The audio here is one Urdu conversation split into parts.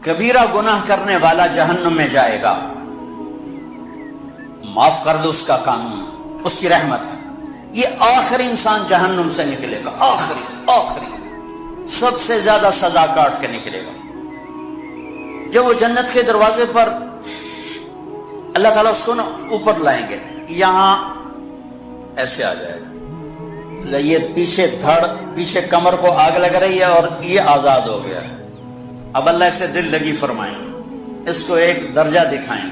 کبیرہ گناہ کرنے والا جہنم میں جائے گا، معاف کر دو اس کا قانون، اس کی رحمت ہے، یہ آخری انسان جہنم سے نکلے گا، آخری سب سے زیادہ سزا کاٹ کے نکلے گا۔ جب وہ جنت کے دروازے پر اللہ تعالیٰ اس کو نا اوپر لائیں گے، یہاں ایسے آ جائے گا، یہ پیچھے دھڑ، پیچھے کمر کو آگ لگ رہی ہے اور یہ آزاد ہو گیا ہے۔ اب اللہ سے دل لگی فرمائیں، اس کو ایک درجہ دکھائیں،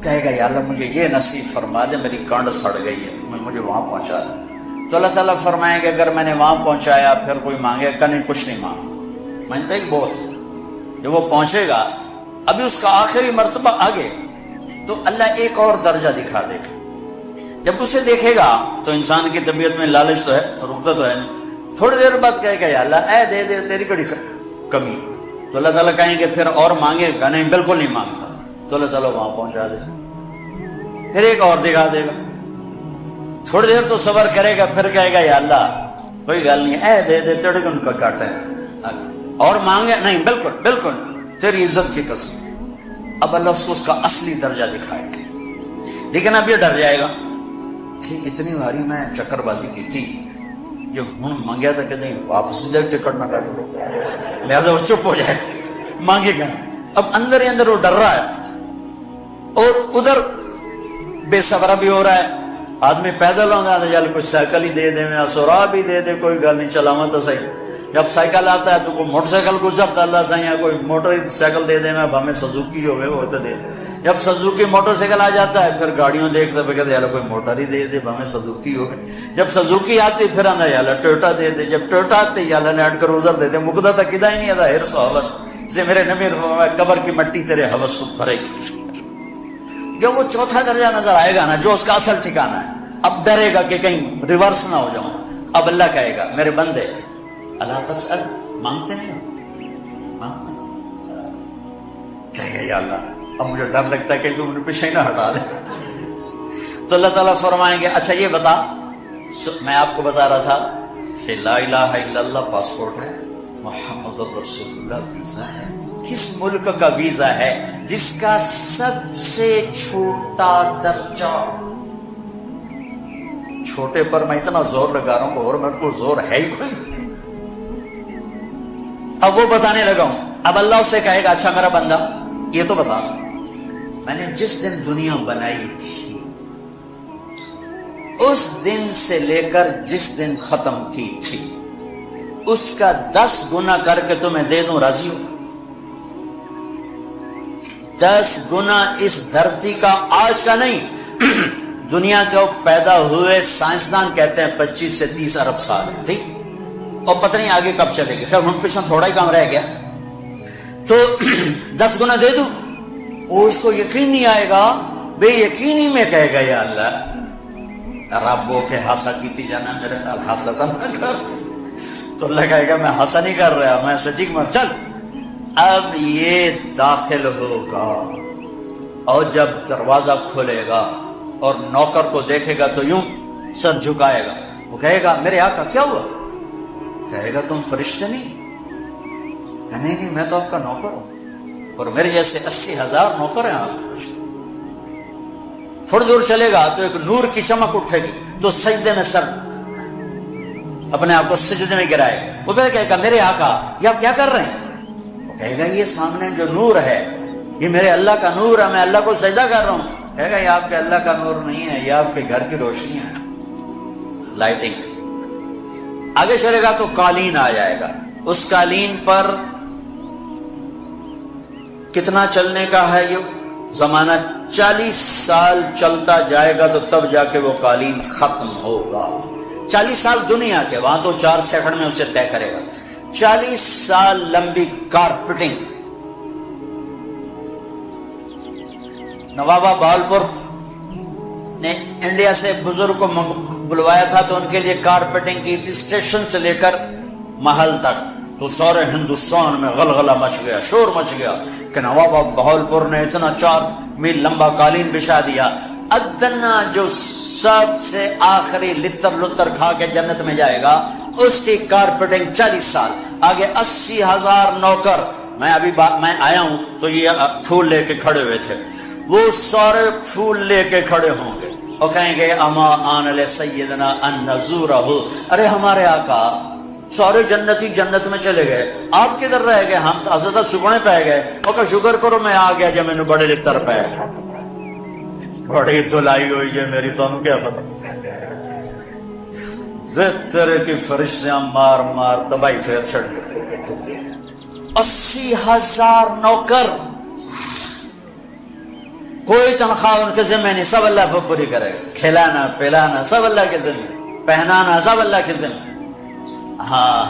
کہے گا یا اللہ مجھے یہ نصیب فرما دے، میری کانڈ سڑ گئی ہے، مجھے وہاں پہنچا دے۔ تو اللہ تعالیٰ فرمائیں گے اگر میں نے وہاں پہنچایا پھر کوئی مانگے کہ نہیں، کچھ نہیں مانگتا، میں نے ایک بہت ہے۔ جب وہ پہنچے گا ابھی اس کا آخری مرتبہ آگے، تو اللہ ایک اور درجہ دکھا دے گا۔ جب اسے دیکھے گا تو انسان کی طبیعت میں لالچ تو ہے، رکتا تو ہے نہیں، تھوڑی دیر بعد کہے گا یا اللہ اے دے دے، تیری بڑی کمی۔ تو اللہ تعالیٰ کہیں گے پھر اور مانگے گا، نہیں بالکل نہیں مانگتا، تو اللہ تعالیٰ وہاں پہنچا دے، پھر ایک اور دکھا دے گا، تھوڑی دیر تو صبر کرے گا، پھر کہے گا یا اللہ کوئی گل نہیں، اے دے دے، تیرے کو ان کا کٹ ہے، اور مانگے نہیں بالکل تیری عزت کی قسم۔ اب اللہ اس کو اس کا اصلی درجہ دکھائے گا، لیکن اب یہ ڈر جائے گا کہ اتنی باری میں چکر بازی کی تھی، جو ہوں مانگیا تھا کہ نہیں واپس دے، ٹکٹ نہ کر، لہٰذا وہ چپ ہو جائے، مانگے گا۔ اب اندر ہی اندر وہ ڈر رہا ہے، اور ادھر بے صبرا بھی ہو رہا ہے، آدمی پیدل ہوگا تو چل کوئی سائیکل ہی دے دے، میں سورا بھی دے دے، کوئی گل نہیں، چلاوا تو صحیح۔ جب سائیکل آتا ہے تو کوئی موٹر سائیکل گزرتا اللہ صحیح ہے، کوئی موٹر سائیکل دے دے، میں ہمیں سزوکی ہوئے وہ تو دے دے۔ جب سزوکی موٹر سائیکل آ جاتا ہے پھر گاڑیوں دیکھتے پہ کہتے یار کوئی موٹر ہی دے دے، ہمیں سزوکی ہو گئے۔ جب سزوکی آتی پھر آنا یالا ٹویوٹا دے دے، جب ٹویوٹا آتے یالا لینڈ کروزر دے دے، مقدہ تک کدا ہی نہیں آتا ہرس و حوث، اس لیے میرے نبی نے فرمایا قبر کی مٹی تیرے حوث کو بھرے گی۔ جب وہ چوتھا درجہ نظر آئے گا نا، جو اس کا اصل ٹھکانہ ہے، اب ڈرے گا کہ کہیں ریورس نہ ہو جاؤں۔ اب اللہ کہے گا میرے بندے اللہ تسأل، مانگتے نہیں ہو، مانگتے کہے گا یا اللہ اب مجھے ڈر لگتا ہے کہ تو مجھے پیچھے ہی نہ ہٹا دے۔ تو اللہ تعالیٰ فرمائیں گے اچھا یہ بتا، میں آپ کو بتا رہا تھا کہ لا الہ الا اللہ پاسپورٹ ہے، محمد رسول اللہ ویزا ہے۔ کس ملک کا ویزا ہے؟ جس کا سب سے چھوٹا درجہ، چھوٹے پر میں اتنا زور لگا رہا ہوں اور میرے کو زور ہے ہی کوئی۔ اب وہ بتانے لگا ہوں، اب اللہ اسے کہے گا اچھا میرا بندہ یہ تو بتا، میں نے جس دن دنیا بنائی تھی اس دن سے لے کر جس دن ختم کی تھی اس کا 10 گنا کر کے تمہیں دے دوں، راضی ہو؟ 10 گنا اس دھرتی کا، آج کا نہیں، دنیا کے پیدا ہوئے سائنسدان کہتے ہیں 25 سے 30 ارب سال ہے، ٹھیک، اور پتہ نہیں آگے کب چلے گی، خیر ہم پیچھے تھوڑا ہی کام رہ گیا، تو 10 گنا دے دوں۔ وہ اس کو یقین نہیں آئے گا، بے یقینی میں کہے گا یا اللہ ربو کے ہاسا کیتی جانا، میرے نال ہاسا تھا نہ کر۔ تو اللہ کہے گا میں ہاسا نہیں کر رہا، میں سچی مر چل۔ اب یہ داخل ہوگا اور جب دروازہ کھولے گا اور نوکر کو دیکھے گا تو یوں سر جھکائے گا، وہ کہے گا میرے آقا کیا ہوا؟ کہے گا تم فرشتے نہیں؟ کہ نہیں میں تو آپ کا نوکر ہوں، اور میرے جیسے 80,000 نوکر ہیں آپ۔ تھوڑی دور چلے گا تو ایک نور کی چمک اٹھے گی تو سجدے میں سر اپنے آپ کو سجدے میں گرائے گا، وہ کہے گا میرے آقا یہ آپ کیا کر رہے ہیں؟ وہ کہے گا یہ سامنے جو نور ہے یہ میرے اللہ کا نور ہے، میں اللہ کو سجدہ کر رہا ہوں۔ کہے گا یہ آپ کے اللہ کا نور نہیں ہے، یہ آپ کے گھر کی روشنی ہے، لائٹنگ۔ آگے چلے گا تو قالین آ جائے گا، اس قالین پر کتنا چلنے کا ہے یہ زمانہ؟ 40 سال چلتا جائے گا تو تب جا کے وہ قالین ختم ہوگا۔ 40 سال دنیا کے، وہاں تو 4 سیکنڈ میں اسے طے کرے گا۔ 40 سال لمبی کارپیٹنگ۔ نوابہ بہاولپور نے انڈیا سے بزرگ کو بلوایا تھا تو ان کے لیے کارپیٹنگ کی تھی، اسٹیشن سے لے کر محل تک، تو سارے ہندوستان میں غلغلہ مچ گیا، شور مچ گیا کہ نوابہ بہاولپور نے اتنا 4 میل لمبا قالین بچھا دیا۔ ادنا جو سب سے آخری لتر لتر کھا کے جنت میں جائے گا اس کی کارپیٹنگ 40 سال۔ آگے 80,000 نوکر. میں ابھی میں آیا ہوں تو یہ پھول لے کے کھڑے ہوئے تھے، وہ سارے پھول لے کے کھڑے ہوں گے اور کہیں گے اما آن علی سیدنا ان نزورہ. ارے ہمارے آقا سارے جنتی جنت میں چلے گئے، آپ کدھر رہ گئے؟ ہم تو حضرت سکنے پہ گئے. وہ کہ شکر کرو میں آ گیا جب میں نے بڑے لکھتر پہ بڑی دلائی ہوئی ہے میری، تو ہم کیا پتا تیرے کی فرشتیاں مار مار تباہی پھیر چھڑ گئے. 80,000 نوکر، کوئی تنخواہ ان کے ذمہ نہیں، سب اللہ پوری کرے گا. کھلانا پلانا سب اللہ کے ذمہ، پہنانا سب اللہ کے ذمہ. ہاں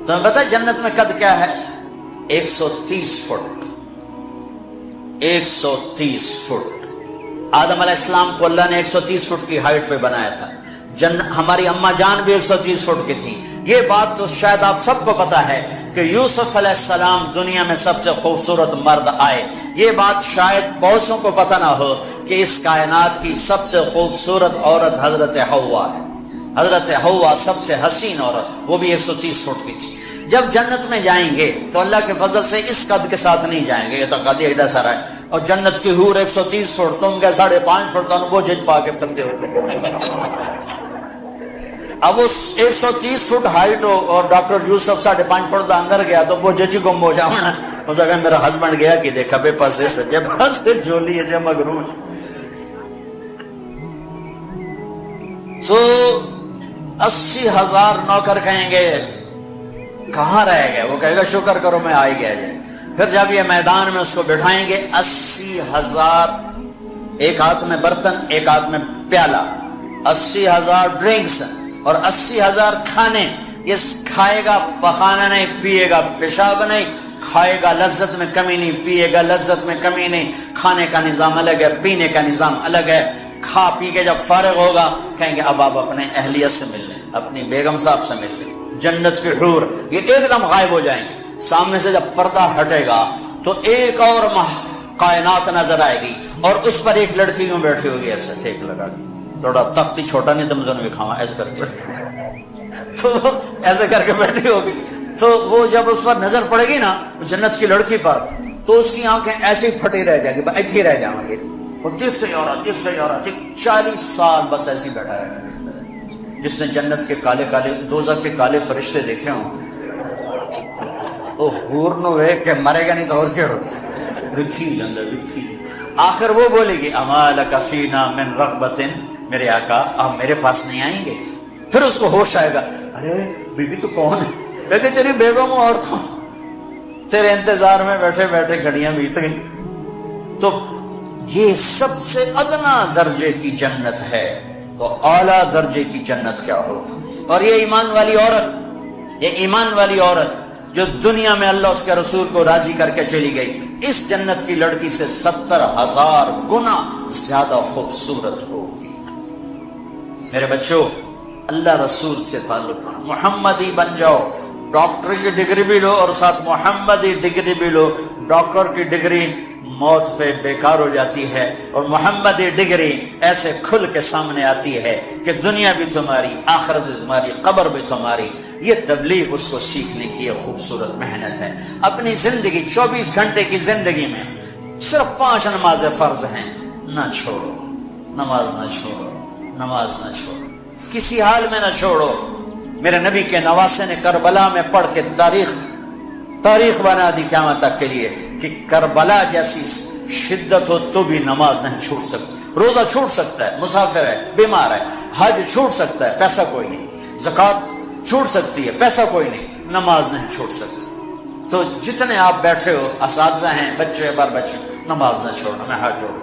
تمہیں پتہ ہے جنت میں قد کیا ہے؟ 130 فٹ. 130 فٹ. آدم علیہ السلام کو اللہ نے 130 فٹ کی ہائٹ پہ بنایا تھا. ہماری اماں جان بھی 130 فٹ کی تھی. یہ بات تو شاید آپ سب کو پتا ہے کہ یوسف علیہ السلام دنیا میں سب سے خوبصورت مرد آئے. یہ بات شاید بہتوں کو پتہ نہ ہو کہ اس کائنات کی سب سے خوبصورت عورت حضرت حوا ہے. حضرت حوا سب سے حسین عورت، وہ بھی 130 فٹ کی تھی. جب جنت میں جائیں گے تو اللہ کے فضل سے اس قد کے ساتھ نہیں جائیں گے، یہ تو قد ایڈا سارا ہے. اور جنت کی حور 130 فٹ، تم کے 5.5 فٹ کا وہ جج پا کے پھرتے ہوتے. اب وہ 130 فٹ ہائٹ ہو اور ڈاکٹر یوسف 5.5 فٹ کا اندر گیا تو وہ جج گم ہو جاؤں. اس جگہ میرا ہسبینڈ گیا کہ دیکھا بے پاسے سجے پاسے جولی ہے مغرور. تو 80,000 نوکر کہیں گے کہاں رہ گئے؟ وہ کہے گا شکر کرو میں آ ہی گیا. پھر جب یہ میدان میں اس کو بٹھائیں گے 80,000، ایک ہاتھ میں برتن ایک ہاتھ میں پیالہ، 80,000 ڈرنکس اور 80,000 کھانے. یہ کھائے گا پخانا نہیں، پیے گا پیشاب نہیں. کھائے گا لذت میں کمی نہیں، پیے گا لذت میں کمی نہیں. کھانے کا نظام الگ ہے، پینے کا نظام الگ ہے. کھا پی کے جب فارغ ہوگا کہیں گے اب آپ اپنے اہلیت سے مل لیں، اپنی بیگم صاحب سے مل لیں. جنت کی حور یہ ایک دم غائب ہو جائیں گے. سامنے سے جب پردہ ہٹے گا تو ایک اور کائنات نظر آئے گی اور اس پر ایک لڑکی یوں بیٹھی ہوگی ایسے ٹیک لگا کے. تھوڑا تختی چھوٹا نہیں تم دونوں بھی کھاوا ایسے کر کے تو ایسے کر کے بیٹھی ہوگی. تو وہ جب اس پر نظر پڑے گی نا جنت کی لڑکی پر تو اس کی آنکھیں ایسی پھٹی رہ جائیں گی، ایتھی رہ جائیں گے. وہ دیکھتے جا رہا 40 سال بس ایسی بیٹھا ہے. جس نے جنت کے کالے کالے دوزخ کے کالے فرشتے دیکھے ہوں وہ حور نو ہے کہ مرے گا نہیں تو اور کیا ہوگا، رکھی جندہ رکھی. آخر وہ بولے گی اما لک فینا من رغبت، میرے آقا آپ میرے پاس نہیں آئیں گے؟ پھر اس کو ہوش آئے گا، ارے بی بی تو کون ہے؟ کہتے تیری بیگم ہوں اور کون، تیرے انتظار میں بیٹھے بیٹھے گھڑیاں بیت گئی. تو یہ سب سے ادنا درجے کی جنت ہے، تو اعلیٰ درجے کی جنت کیا ہوگا. اور یہ ایمان والی عورت، یہ ایمان والی عورت جو دنیا میں اللہ اس کے رسول کو راضی کر کے چلی گئی، اس جنت کی لڑکی سے 70,000 گنا زیادہ خوبصورت ہوگی. میرے بچوں اللہ رسول سے تعلق بنا، محمدی بن جاؤ. ڈاکٹر کی ڈگری بھی لو اور ساتھ محمدی ڈگری بھی لو. ڈاکٹر کی ڈگری موت پہ بیکار ہو جاتی ہے اور محمدی ڈگری ایسے کھل کے سامنے آتی ہے کہ دنیا بھی تمہاری، آخرت بھی تمہاری، قبر بھی تمہاری. یہ تبلیغ اس کو سیکھنے کی ایک خوبصورت محنت ہے. اپنی زندگی 24 گھنٹے کی زندگی میں صرف 5 نمازیں فرض ہیں، نہ چھوڑو. نماز نہ چھوڑو، نماز نہ چھوڑو، کسی حال میں نہ چھوڑو. میرے نبی کے نواسے نے کربلا میں پڑھ کے تاریخ بنا دی قیامت تک کے لیے کہ کربلا جیسی شدت ہو تو بھی نماز نہیں چھوٹ سکتی. روزہ چھوٹ سکتا ہے، مسافر ہے، بیمار ہے. حج چھوٹ سکتا ہے، پیسہ کوئی نہیں. زکوٰۃ چھوٹ سکتی ہے، پیسہ کوئی نہیں. نماز نہیں چھوٹ سکتی. تو جتنے آپ بیٹھے ہو، اساتذہ ہیں، بچے بار بچے، نماز نہ چھوڑنا. میں ہاتھ جوڑ